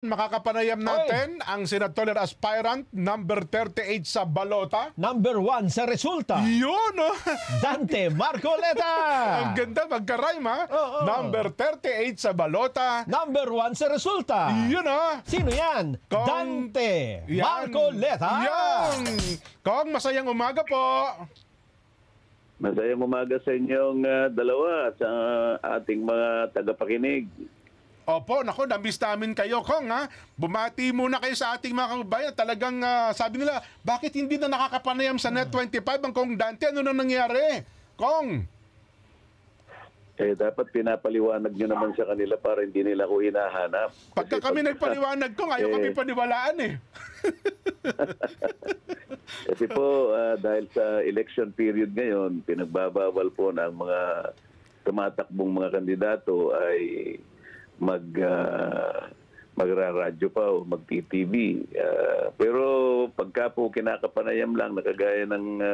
Makakapanayam natin ang senatorial aspirant number 38 sa balota. Number 1 sa resulta. Yun, oh. Dante Marcoleta. Ang ganda, magka-rhyme, ha? Number 38 sa balota. Number 1 sa resulta. Yun, oh. Sino yan? Dante Marcoleta. Yan. Kong, masayang umaga po. Masayang umaga sa inyong dalawa, sa ating mga tagapakinig. Opo, naku, namiss namin kayo, Kong, ha? Bumati muna kayo sa ating mga kababayan. Talagang sabi nila, bakit hindi na nakakapanayam sa Net25 ang Kong Dante? Ano na nangyari? Kong? Eh, dapat pinapaliwanag nyo naman sa kanila para hindi nila ko hinahanap. Pagka kami nagpaliwanag, Kong, ayaw kami paniwalaan, eh. Kasi po, dahil sa election period ngayon, pinagbabawal po ng mga tumatakbong mga kandidato ay magra-radyo pa o mag-TTV. Pero pagka po kinakapanayam lang, nakagaya ng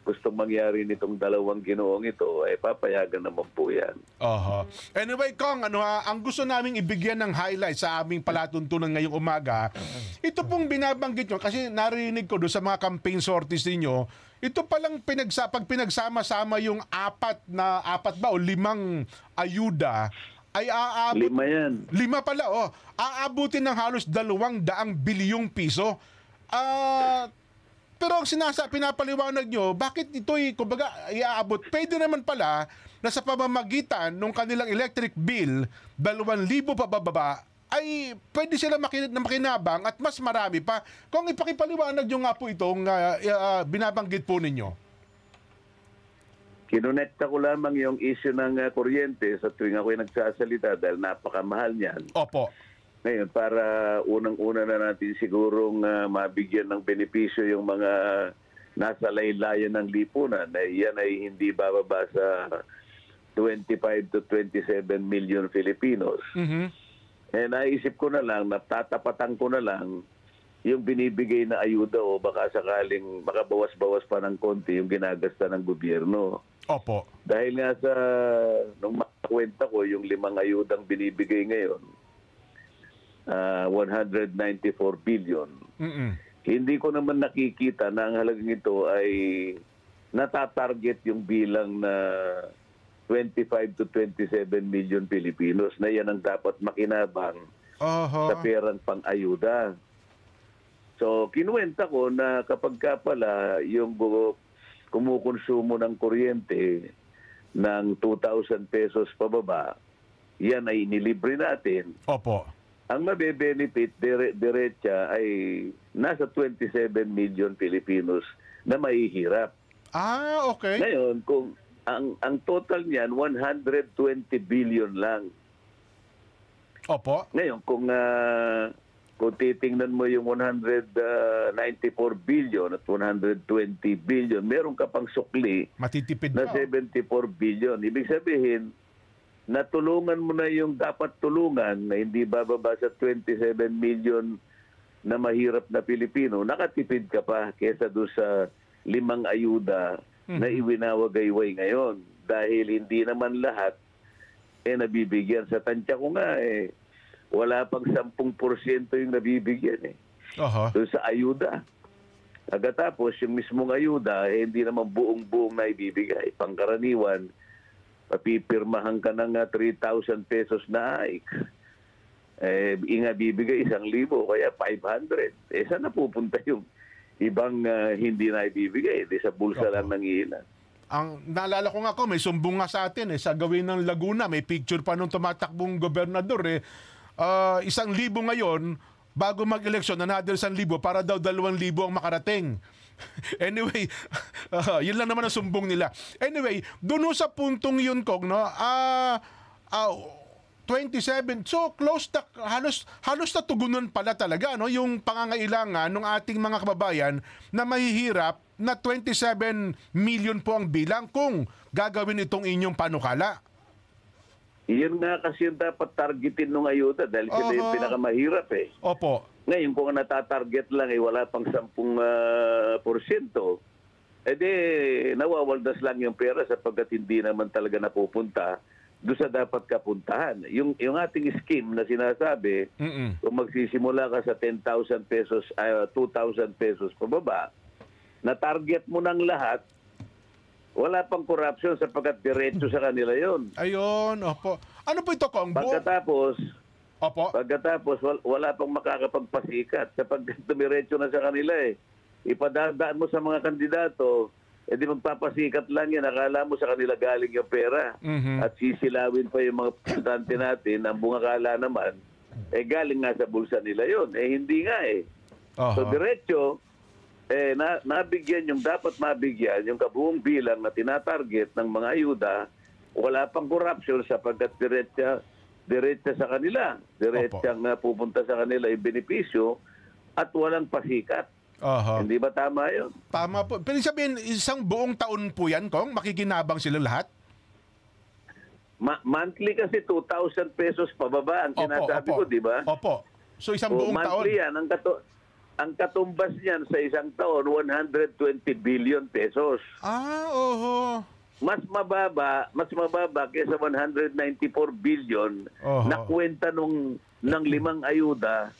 gustong mangyari nitong dalawang ginoong ito, ay papayagan naman po yan. Anyway, Kong, ang gusto naming ibigyan ng highlight sa aming palatuntunan ngayong umaga, ito pong binabanggit nyo, kasi narinig ko doon sa mga campaign sorties ninyo, ito palang pag pinagsama-sama yung apat ba o 5 ayuda, ay aabot. 5 yan. 5 pala, oh. Aabutin ng halos 200 bilyong piso. Pero ang pinapaliwanag nyo, bakit ito'y, kumbaga, iaabot? Pwede naman pala na sa pamamagitan ng kanilang electric bill, 2,000 pababa, ay pwede sila makinabang at mas marami pa. Kung ipakipaliwanag nyo nga po itong binabanggit po ninyo. Kinonekta ko lamang yung issue ng kuryente sa tuwing ako'y nagsasalita dahil napakamahal niyan. Opo. Ngayon, para unang-una na natin sigurong mabigyan ng benepisyo yung mga nasa laylayan ng lipunan, yan ay hindi bababa sa 25 to 27 million Filipinos. Eh, naisip ko na lang, natatapatan ko na lang yung binibigay na ayuda o baka sakaling makabawas-bawas pa ng konti yung ginagasta ng gobyerno. Opo. Dahil nga sa, nung makakwenta ko, yung 5 ayudang binibigay ngayon, 194 billion. Hindi ko naman nakikita na ang halagang ito ay natatarget yung bilang na 25 to 27 million Filipinos na yan ang dapat makinabang sa perang pang-ayuda. So, kinuwenta ko na kapag ka pala yung kumukonsumo ng kuryente ng 2,000 pesos pababa, yan ay inilibre natin. Opo. Ang mabe-benefit diretsa ay nasa 27 million Filipinos na mahihirap. Okay. Ngayon, kung ang total niyan, 120 billion lang. Opo. Ngayon, kung titingnan mo yung 194 billion at 120 billion, meron ka pang sukli matitipid na 74 billion. Ibig sabihin, natulungan mo na yung dapat tulungan na hindi bababa sa 27 million na mahirap na Pilipino, nakatipid ka pa kesa doon sa 5 ayuda na iwinawagayway ngayon. Dahil hindi naman lahat nabibigyan. Sa tansya ko nga wala pang 10% yung nabibigyan doon sa ayuda. Pagkatapos, yung mismong ayuda, hindi naman buong-buong na ibibigay. Pangkaraniwan, papipirmahan ka ng 3,000 pesos na AIC. Bibigay 1,000, kaya 500. Saan napupunta yung ibang hindi na ibibigay? Sa bulsa lang ng ilan. Ang naalala ko nga may sumbong nga sa atin sa gawin ng Laguna, may picture pa nung tumatakbong gobernador 1,000 ngayon, bago mag-eleksyon, another 1,000 para daw 2,000 ang makarating. Anyway, yun lang naman ang sumbong nila. Anyway, doon sa puntong yun, Kong, 27, so close na, halos na tugunan pala talaga yung pangangailangan ng ating mga kababayan na mahihirap na 27 million po ang bilang kung gagawin itong inyong panukala. Iyon nga kasi yung dapat targetin ng ayuda dahil sila yung pinakamahirap Opo. Ngayon, kung natatarget lang wala pang 10%, nawawaldas lang yung pera sapagkat hindi naman talaga napupunta doon sa dapat kapuntahan. Yung ating scheme na sinasabi, kung magsisimula ka sa 10,000 pesos, 2,000 pesos pababa, na target mo ng lahat, wala pang corruption sapagkat diretso sa kanila yon. Ayun, opo. Ano po ito, Kong? Pagkatapos, wala pang makakapagpasikat sapagkat dumiretso na sa kanila eh. Ipadadaan mo sa mga kandidato, di magpapasikat lang yan. Akala mo sa kanila galing yung pera. At sisilawin pa yung mga presidente natin, ang bungakala naman, galing nga sa bulsa nila yon. Hindi nga eh. So diretso, nabigyan yung dapat mabigyan, yung kabuong bilang na tinatarget ng mga ayuda, wala pang corruption sapagkat diretsa sa kanila. Diretsang pupunta sa kanila yung benepisyo at walang pasikat. Hindi ba tama yun? Tama po. Pero sabihin, isang buong taon po yan, Kong? Makikinabang sila lahat? Monthly kasi 2,000 pesos pababa ang sinasabi ko, di ba? Opo. So isang buong monthly taon? Yan. Ang katumbas niyan sa isang taon, 120 billion pesos. Oho. Mas mababa kaysa 194 billion na kwenta ng 5 ayuda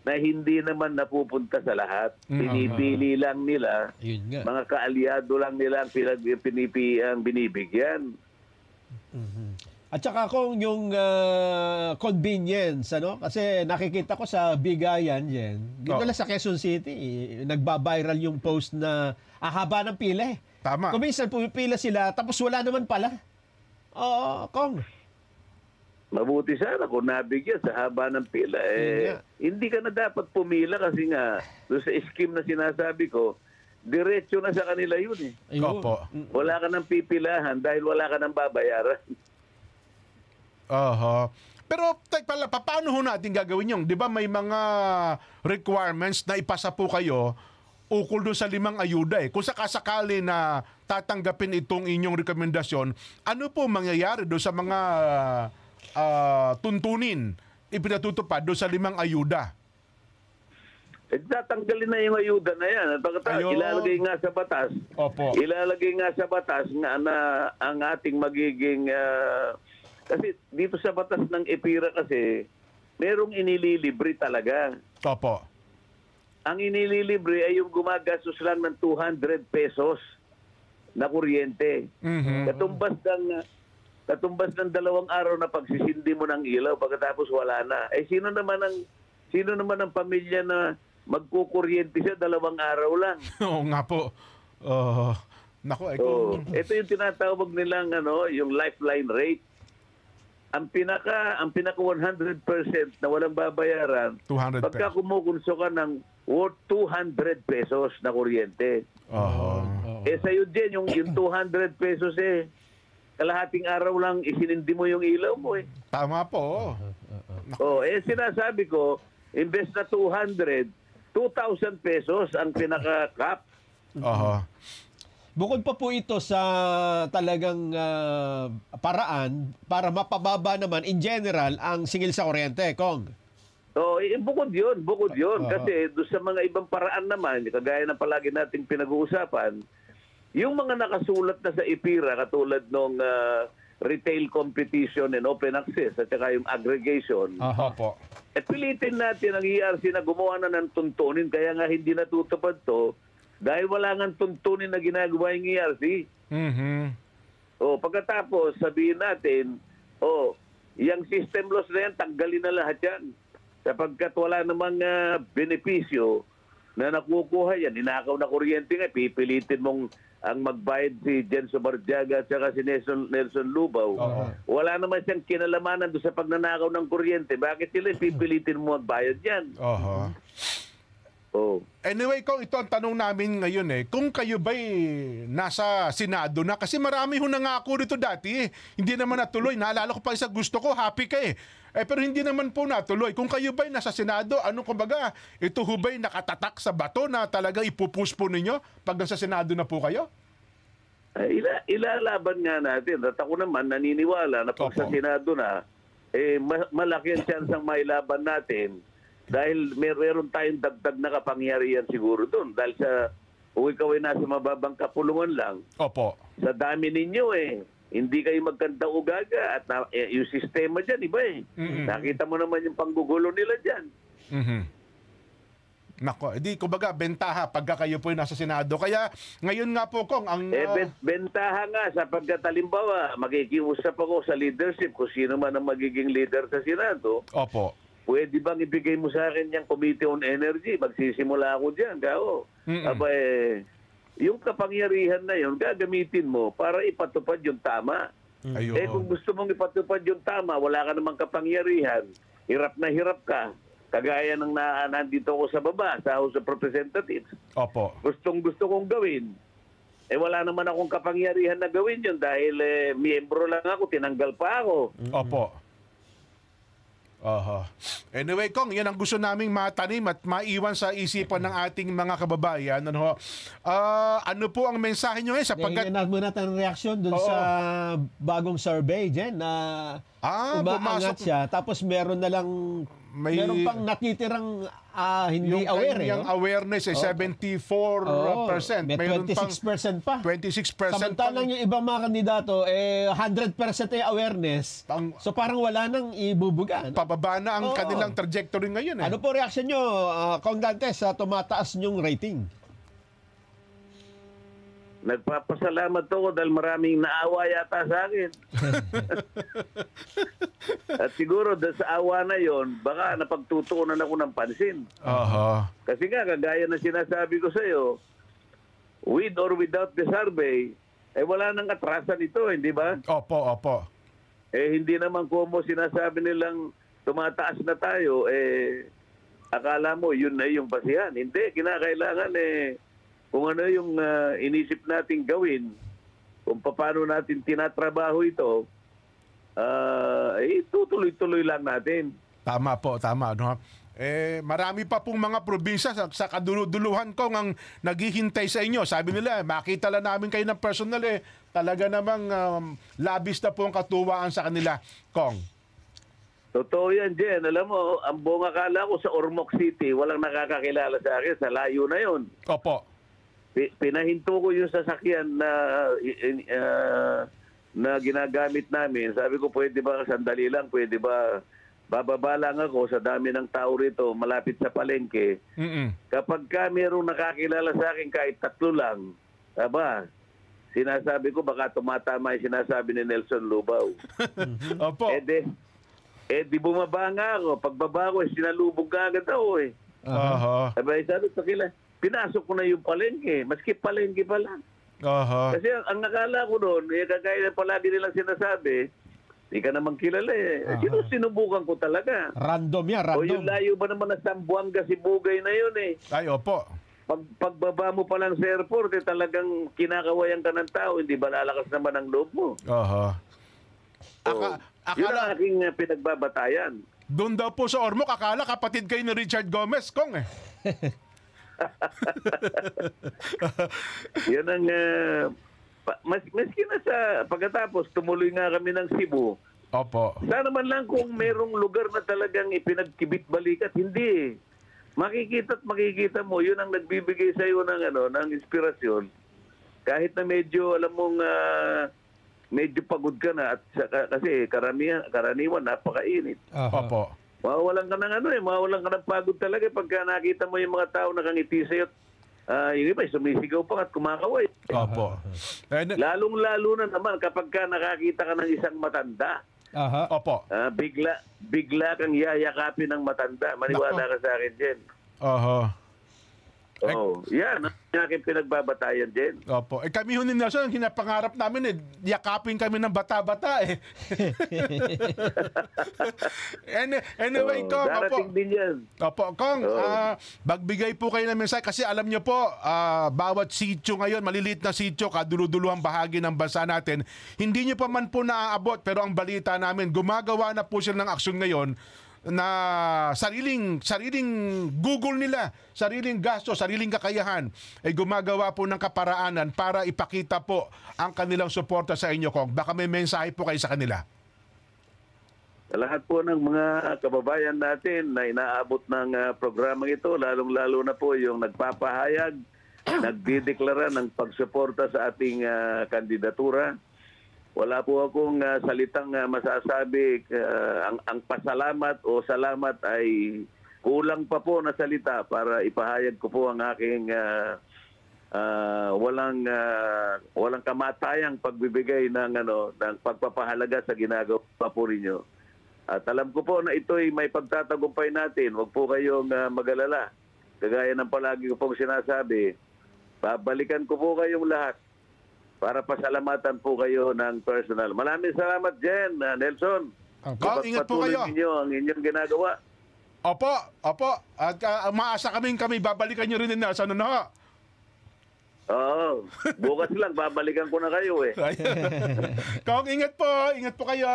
na hindi naman napupunta sa lahat. Pinipili lang nila, mga kaalyado lang nila ang binibigyan. At saka kung yung convenience, ano? Kasi nakikita ko sa Bigayan yan, dito lang sa Quezon City, nagba-viral yung post na haba ng pila eh. Tama. Kung minsan pumipila sila, tapos wala naman pala. Oo, Kong. Mabuti sana kung nabigyan sa haba ng pila. Hindi ka na dapat pumila kasi nga, doon sa scheme na sinasabi ko, diretso na sa kanila yun eh. Opo. Wala ka nang pipilahan dahil wala ka nang babayaran. Pero pala, paano ho natin gagawin yung? Di ba may mga requirements na ipasa po kayo ukol doon sa 5 ayuda eh. Kung sakasakali na tatanggapin itong inyong rekomendasyon, ano po mangyayari doon sa mga tuntunin ipinatutupad doon sa 5 ayuda? Tatanggalin na yung ayuda na yan. At pagkatapos, ilalagay nga sa batas. Opo. Ilalagay nga sa batas nga na ang ating magiging... kasi dito sa batas ng EPIRA kasi, merong inililibre talaga. Opo. Ang inililibre ay yung gumagastos lang ng 200 pesos na kuryente. Katumbas ng 2 araw na pagsisindi mo ng ilaw pagkatapos wala na. Sino naman ang pamilya na magkukuryente siya 2 araw lang? Oo nga po. Nako, ito yung tinatawag nilang yung lifeline rate. Ang pinaka 100% na walang babayaran, 200 pagka kumukonso ka ng worth 200 pesos na kuryente. Sa'yo din, yung 200 pesos kalahating araw lang isinindi mo yung ilaw mo eh. Tama po. Sinasabi ko, imbes na 200, 2,000 pesos ang pinaka-cap. Bukod pa po ito sa talagang paraan para mapababa naman in general ang singil sa kuryente, Kong. Bukod yun. Kasi doon sa mga ibang paraan naman, kagaya ng palagi nating pinag-uusapan, yung mga nakasulat na sa EPIRA, katulad ng retail competition and open access at saka yung aggregation, pilitin natin ang ERC na gumawa na ng tuntunin, kaya nga hindi natutupad to, dahil wala nga tuntunin na ginagawa yung ERC. Pagkatapos, sabihin natin, yung system loss na yan, tanggalin na lahat yan. Sapagkat wala namang benepisyo na nakukuha yan. Ninakaw na kuryente nga, pipilitin mong ang magbayad si Jenso Barjaga at saka si Nelson Lubaw. Wala naman siyang kinalamanan doon sa pagnanakaw ng kuryente. Bakit sila pipilitin mo magbayad yan? Anyway, Kong, ito ang tanong namin ngayon kung kayo ba'y nasa Senado na, kasi marami ho nangako rito dati hindi naman natuloy. Naalala ko pa isa gusto ko, happy ka pero hindi naman po natuloy. Kung kayo ba'y nasa Senado, kumbaga, ito ho ba'y nakatatak sa bato na talagang ipupush po ninyo pag nasa Senado na po kayo? Ilalaban nga natin. At ako naman naniniwala na pag sa Senado na, malaki ang chance ang mailaban natin. Dahil meron tayong dagdag na kapangyarihan siguro doon. Dahil kung ikaw ay nasa mababang kapulungan lang, sa dami ninyo hindi kayo magkanta ugaga at yung sistema dyan, iba eh. Nakita mo naman yung panggugulo nila dyan. Nako, hindi, kumbaga, bentaha pagka kayo po yung nasa Senado. Kaya, ngayon nga po, Kong, ang... Bentaha nga sapagkat halimbawa, makikiusap ako sa leadership kung sino man ang magiging leader sa Senado. Opo. Pwede bang ibigay mo sa akin yung Committee on Energy? Magsisimula ako dyan, kao. Aba yung kapangyarihan na yun, gagamitin mo para ipatupad yung tama. Ayun. Kung gusto mong ipatupad yung tama, wala ka namang kapangyarihan, hirap na hirap ka. Kagaya ng nandito ako sa baba, sa House of Representatives. Opo. Gusto kong gawin. Wala naman akong kapangyarihan na gawin yun dahil miyembro lang ako, tinanggal pa ako. Opo. Anyway, Kong, yan ang gusto naming matanim at maiwan sa isipan ng ating mga kababayan. Ano po ang mensahe nyo ngayon? Sapagkat... Ngayon muna tayong reaksyon dun sa bagong survey, Jen, na umaangat siya. Tapos meron na lang, meron pang natitirang hindi aware. Yung awareness 74%. May 26% pa. 26% Samantalang yung ibang mga kandidato, 100% ay awareness. So parang wala nang ibubuga. Pababa na ang kanilang trajectory ngayon. Ano po reaction nyo, Kong Dante, sa tumataas nyong rating? Nagpapasalamat ako dahil maraming naawa yata sa akin. At siguro dahil sa awa na yon, baka napagtutuunan ako ng pansin. Kasi nga, kagaya na sinasabi ko sa iyo, with or without the survey, wala nang atrasan ito, hindi ba? Opo. Hindi naman como sinasabi nilang tumataas na tayo, akala mo yun na yung basihan. Hindi, kinakailangan kung ano yung inisip natin gawin, kung paano natin tinatrabaho ito, tutuloy-tuloy lang natin. Tama po, tama. No? Marami pa pong mga probinsya sa kaduluduluhan ko ang naghihintay sa inyo. Sabi nila, makita lang namin kayo ng personal talaga namang labis na po ang katuwaan sa kanila, Kong. Totoo yan, Jen. Alam mo, ang buong akala ko sa Ormoc City, walang nakakakilala sa akin, sa layo na yon. Opo. Pinahinto ko yung sasakyan na ginagamit namin. Sabi ko, pwede ba, sandali lang, pwede ba, bababa lang ako sa dami ng tao rito, malapit sa palengke. Kapag ka mayroong nakakilala sa akin, kahit 3 lang, sinasabi ko, baka tumatama yung sinasabi ni Nelson Lubao. Opo. Di bumaba nga ako. Pagbaba ko, sinalubog ka agad ako Sabi sa kila, pinasok ko na yung palengke. Maski palengke pa lang. Kasi ang nakala ko doon, kagaya na palagi nilang sinasabi, di ka naman kilala sinubukan ko talaga. Random yan, random. O yung layo ba naman na Sambuanga, Sibugay na yun Ay, opo. Pagbaba mo pa lang sa airport, talagang kinakawayan ka ng tao, hindi ba lalakas naman ang loob mo? Yun ang aking pinagbabatayan. Doon daw po sa Ormoc, akala kapatid kayo ni Richard Gomez, Kong Yan ang maski na sa pagkatapos tumuloy nga kami ng Cebu. Opo. Sana man lang kung merong lugar na talagang ipinagkibit balikat, hindi. Makikita mo, yun ang nagbibigay sa iyo ng inspirasyon. Kahit na medyo alam mong medyo pagod ka na at kasi karaniwan napakainit. Opo. Mawawalan ka ng mawawalan ka ng pagod talaga pagka nakita mo yung mga tao nakangiti sa'yo at yung iba sumisigaw pa at kumakaway. Opo. Lalong-lalo na naman kapag ka nakakita ka ng isang matanda. Opo. Bigla kang yayakapin ng matanda. Maniwala ka sa akin, Jen. Yan ang aking pinagbabatayan, Jen. Opo. Kami ni Nelson, ang hinapangarap namin yakapin kami ng bata-bata Anyway, Kong. Darating din yan. Opo, Kong. Magbigay po kayo ng mensahe kasi alam nyo po, bawat sityo ngayon, maliliit na sityo, kaduluduluhang bahagi ng bansa natin, hindi nyo pa man po naaabot, pero ang balita namin, gumagawa na po sila ng aksyon ngayon na sariling Google nila, sariling gasto, sariling kakayahan ay gumagawa po ng kaparaanan para ipakita po ang kanilang suporta sa inyo, Kong. Baka may mensahe po kayo sa kanila. Sa lahat po ng mga kababayan natin na inaabot ng programang ito, lalong-lalo na po yung nagpapahayag, nagdideklara ng pagsuporta sa ating kandidatura. wala po akong salitang masasabi. Ang pasalamat o salamat ay kulang pa po na salita para ipahayag ko po ang aking walang kamatayang pagbibigay ng pagpapahalaga sa ginagawa po ninyo. At alam ko po na ito'y may pagtatagumpay natin. Huwag po kayong mag-alala. Kagaya ng palagi ko pong sinasabi, babalikan ko po kayong lahat para pasalamatan po kayo ng personal. Maraming salamat, Jen, Nelson. Ingat po kayo. Ninyo ang inyong ginagawa. Opo. At maasa kami babalikan nyo rin din na. Ano na? Oo. Bukas lang, babalikan ko na kayo eh. Kong, ingat po kayo.